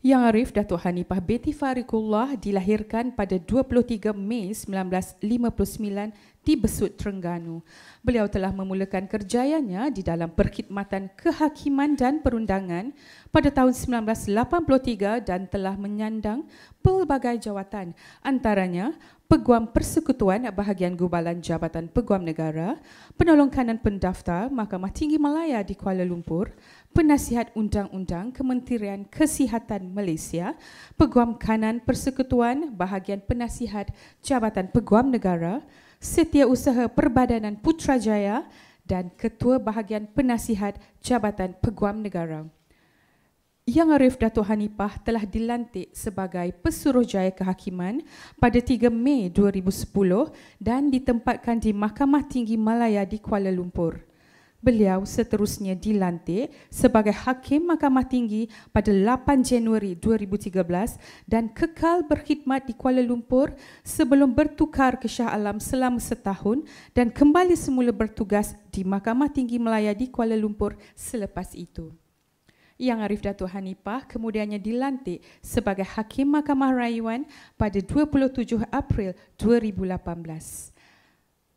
Yang Arif Datuk Hanifah binti Fariqullah dilahirkan pada 23 Mei 1959 di Besut, Terengganu. Beliau telah memulakan kerjayanya di dalam perkhidmatan kehakiman dan perundangan pada tahun 1983 dan telah menyandang pelbagai jawatan, antaranya Peguam Persekutuan Bahagian Gubalan Jabatan Peguam Negara, Penolong Kanan Pendaftar Mahkamah Tinggi Malaya di Kuala Lumpur, Penasihat Undang-Undang Kementerian Kesihatan Malaysia, Peguam Kanan Persekutuan Bahagian Penasihat Jabatan Peguam Negara, Setiausaha Perbadanan Putrajaya dan Ketua Bahagian Penasihat Jabatan Peguam Negara. Yang Arif Datuk Hanifah telah dilantik sebagai Pesuruhjaya Kehakiman pada 3 Mei 2010 dan ditempatkan di Mahkamah Tinggi Malaya di Kuala Lumpur. Beliau seterusnya dilantik sebagai Hakim Mahkamah Tinggi pada 8 Januari 2013 dan kekal berkhidmat di Kuala Lumpur sebelum bertukar ke Shah Alam selama setahun dan kembali semula bertugas di Mahkamah Tinggi Malaya di Kuala Lumpur selepas itu. Yang Arif Datuk Hanifah kemudiannya dilantik sebagai Hakim Mahkamah Rayuan pada 27 April 2018.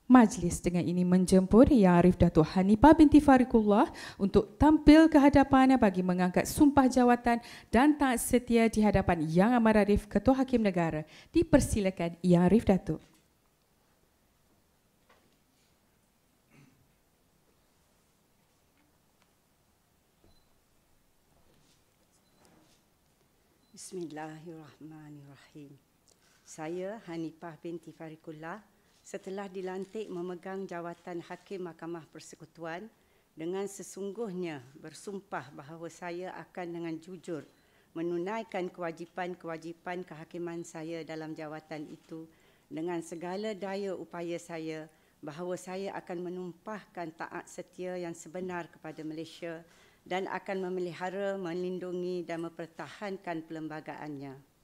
Majlis dengan ini menjemput Yang Arif Datuk Hanifah binti Fariqullah untuk tampil ke hadapan bagi mengangkat sumpah jawatan dan taat setia di hadapan Yang Amat Arif Ketua Hakim Negara. Dipersilakan Yang Arif Datuk. Bismillahirrahmanirrahim. Saya Hanifah binti Fariqullah setelah dilantik memegang jawatan Hakim Mahkamah Persekutuan dengan sesungguhnya bersumpah bahawa saya akan dengan jujur menunaikan kewajipan-kewajipan kehakiman saya dalam jawatan itu dengan segala daya upaya saya bahawa saya akan menumpahkan taat setia yang sebenar kepada Malaysia dan akan memelihara, melindungi dan mempertahankan perlembagaannya.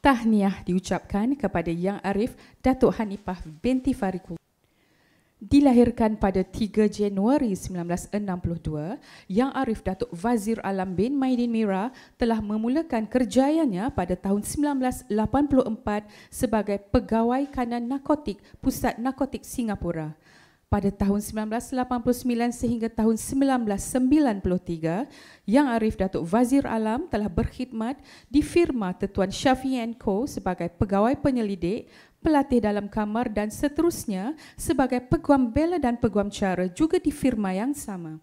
Tahniah diucapkan kepada Yang Arif Datuk Hanifah binti Fariqullah. Dilahirkan pada 3 Januari 1962, Yang Arif Datuk Wazir Alam bin Maidin Mira telah memulakan kerjayanya pada tahun 1984 sebagai Pegawai Kanan Narkotik Pusat Narkotik Singapura. Pada tahun 1989 sehingga tahun 1993, Yang Arif Datuk Wazir Alam telah berkhidmat di firma Tetuan Syafiee & Co sebagai pegawai penyelidik, pelatih dalam kamar dan seterusnya sebagai peguam bela dan peguam cara juga di firma yang sama.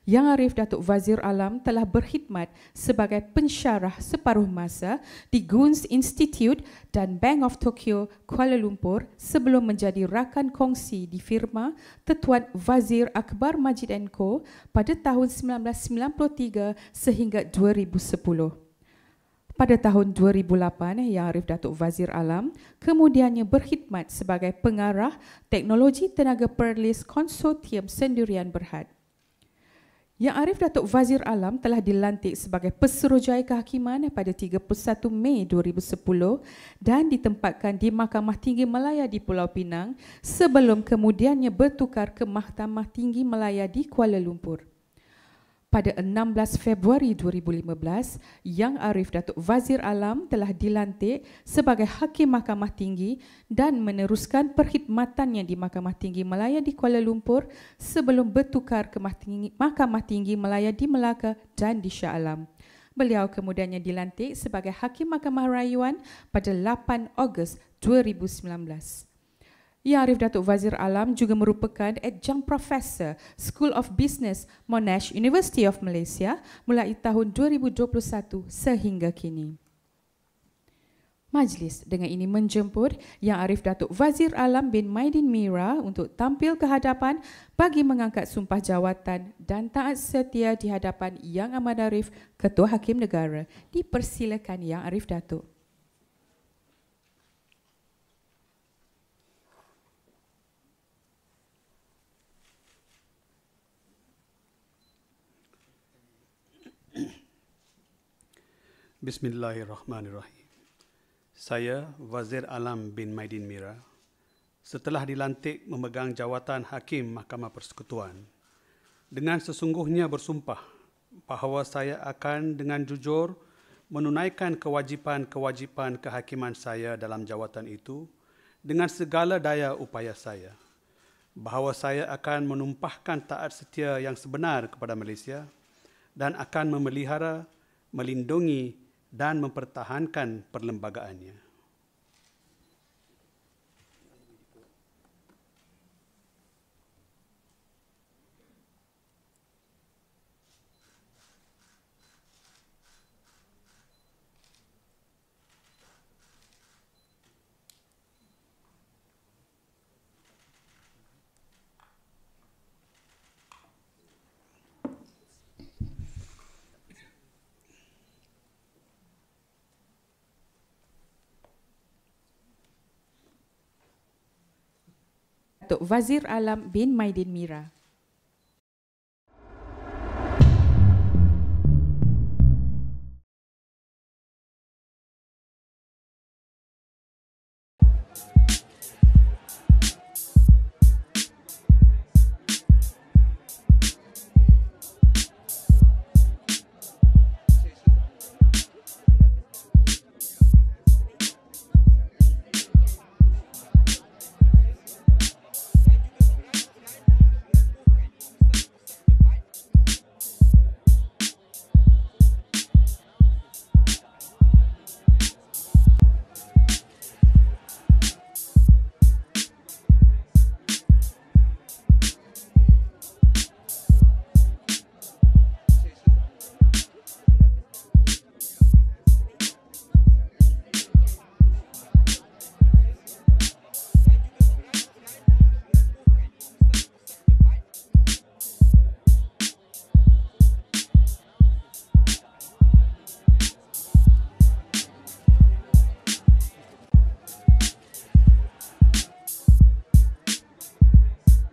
Yang Arif Datuk Wazir Alam telah berkhidmat sebagai pensyarah separuh masa di Goons Institute dan Bank of Tokyo, Kuala Lumpur sebelum menjadi rakan kongsi di firma Tetuan Wazir Akbar Majid & Co pada tahun 1993 sehingga 2010. Pada tahun 2008, Yang Arif Datuk Wazir Alam kemudiannya berkhidmat sebagai pengarah Teknologi Tenaga Perlis Konsortium Sendirian Berhad. Yang Arif Datuk Wazir Alam telah dilantik sebagai Pesuruhjaya Kehakiman pada 31 Mei 2010 dan ditempatkan di Mahkamah Tinggi Malaya di Pulau Pinang sebelum kemudiannya bertukar ke Mahkamah Tinggi Malaya di Kuala Lumpur. Pada 16 Februari 2015, Yang Arif Datuk Wazir Alam telah dilantik sebagai Hakim Mahkamah Tinggi dan meneruskan perkhidmatannya di Mahkamah Tinggi Malaya di Kuala Lumpur sebelum bertukar ke Mahkamah Tinggi Malaya di Melaka dan di Shah Alam. Beliau kemudiannya dilantik sebagai Hakim Mahkamah Rayuan pada 8 Ogos 2019. Yang Arif Datuk Wazir Alam juga merupakan Adjunct Professor School of Business Monash University of Malaysia mulai tahun 2021 sehingga kini. Majlis dengan ini menjemput Yang Arif Datuk Wazir Alam bin Maidin Mira untuk tampil ke hadapan bagi mengangkat sumpah jawatan dan taat setia di hadapan Yang Ahmad Arif, Ketua Hakim Negara. Dipersilakan Yang Arif Datuk. Bismillahirrahmanirrahim. Saya, Wazir Alam bin Maidin Mira, setelah dilantik memegang jawatan Hakim Mahkamah Persekutuan, dengan sesungguhnya bersumpah bahawa saya akan dengan jujur menunaikan kewajipan-kewajipan kehakiman saya dalam jawatan itu dengan segala daya upaya saya, bahawa saya akan menumpahkan taat setia yang sebenar kepada Malaysia dan akan memelihara, melindungi dan mempertahankan perlembagaannya. Datuk Wazir Alam bin Maidin Mira.